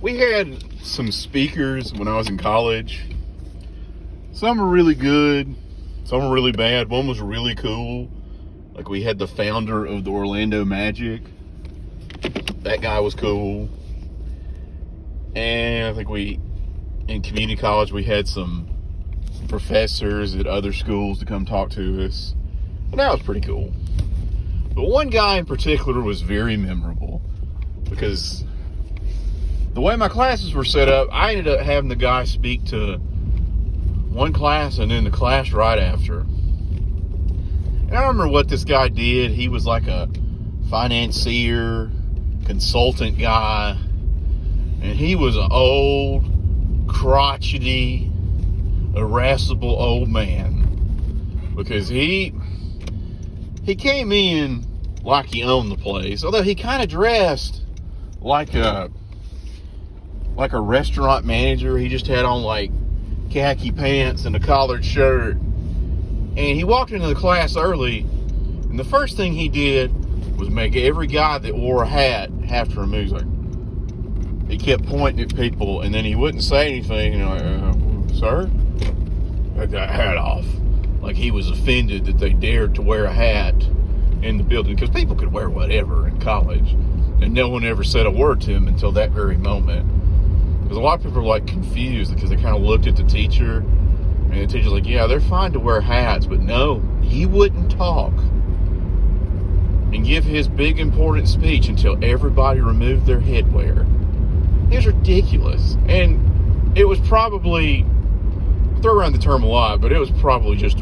We had some speakers when I was in college. Some were really good, some were really bad. One was really cool. Like, we had the founder of the Orlando Magic. That guy was cool. And I think in community college, we had some professors at other schools to come talk to us. And that was pretty cool. But one guy in particular was very memorable because the way my classes were set up, I ended up having the guy speak to one class and then the class right after. And I don't remember what this guy did. He was like a financier, consultant guy. And he was an old, crotchety, irascible old man. Because he came in like he owned the place. Although he kind of dressed like a restaurant manager. He just had on like khaki pants and a collared shirt. And he walked into the class early, and the first thing he did was make every guy that wore a hat have to remove. He kept pointing at people, and then he wouldn't say anything. Sir, take that hat off. Like he was offended that they dared to wear a hat in the building, because people could wear whatever in college, and no one ever said a word to him until that very moment. Because a lot of people are like confused because they kind of looked at the teacher, and the teacher's like, yeah, they're fine to wear hats, but no, he wouldn't talk and give his big important speech until everybody removed their headwear. It was ridiculous. And it was probably, I throw around the term a lot, but it was probably just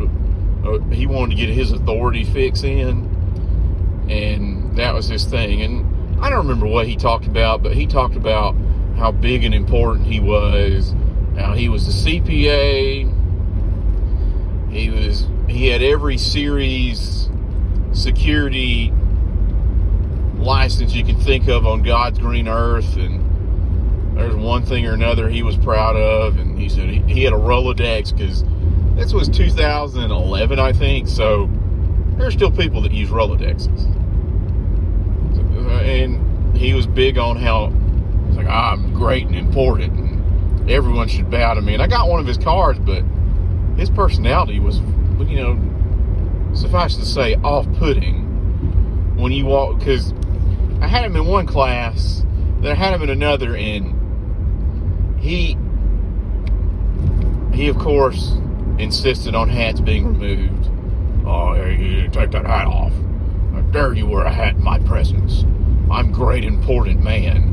he wanted to get his authority fix in, and that was his thing. And I don't remember what he talked about, but he talked about how big and important he was. Now, he was a CPA. He had every series security license you can think of on God's green earth, and there's one thing or another he was proud of. And he said he had a Rolodex, because this was 2011, I think, so there's still people that use Rolodexes. And he was big on how he's like, I'm great and important and everyone should bow to me. And I got one of his cards, but his personality was, suffice to say, off-putting when you walk. Because I had him in one class, then I had him in another, and he of course insisted on hats being removed. Oh, hey, take that hat off. How dare you wear a hat in my presence? I'm a great, important man.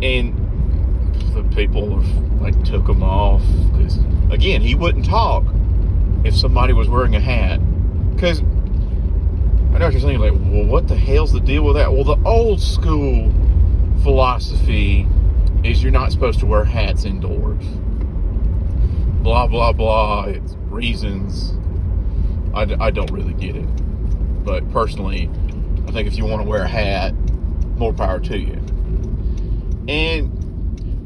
And the people took him off, because again, he wouldn't talk if somebody was wearing a hat. Because I know what you're saying, well, what the hell's the deal with that? Well, the old school philosophy is you're not supposed to wear hats indoors. Blah, blah, blah. It's reasons. I don't really get it. But personally, I think if you want to wear a hat, more power to you. And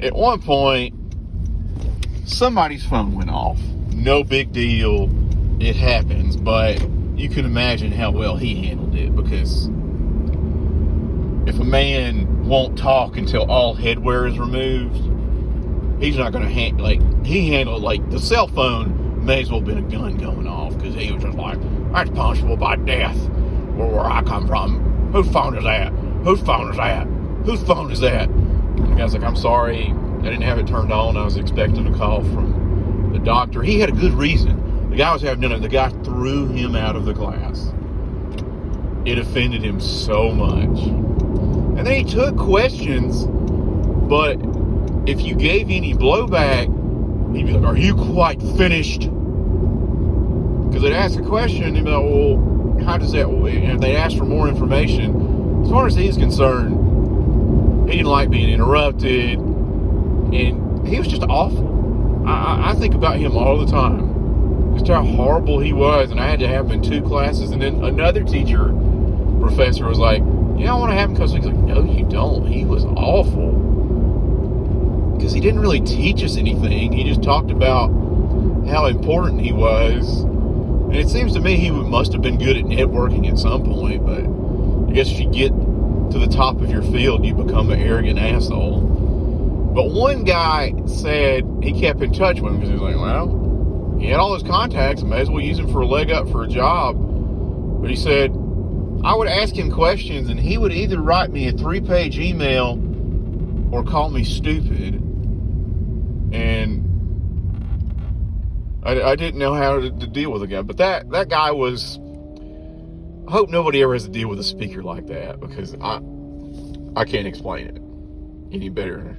at one point, somebody's phone went off. No big deal. It happens. But you can imagine how well he handled it, because if a man won't talk until all headwear is removed, he's not going to he handled the cell phone may as well have been a gun going off, because he was just like, that's punishable by death where I come from. Whose phone is that? Whose phone is that? Whose phone is that? And the guy's like, I'm sorry, I didn't have it turned on. I was expecting a call from the doctor. He had a good reason. The guy was having dinner. The guy threw him out of the class. It offended him so much. And then he took questions, but if you gave any blowback, he'd be like, are you quite finished? Because they'd ask a question, and he'd be like, well, how does that, and they'd ask for more information. As far as he's concerned, he didn't like being interrupted, and he was just awful. I think about him all the time, just how horrible he was, and I had to have him in 2 classes. And then another professor was like, I want to have him come. He's like, no, you don't. He was awful. Because he didn't really teach us anything. He just talked about how important he was. And it seems to me he must have been good at networking at some point, but I guess if you get to the top of your field, you become an arrogant asshole. But one guy said he kept in touch with him because he was like, well, he had all those contacts, may as well use them for a leg up for a job. But he said, I would ask him questions and he would either write me a 3-page email or call me stupid. And I didn't know how to deal with a guy. But that guy was, I hope nobody ever has to deal with a speaker like that, because I can't explain it any better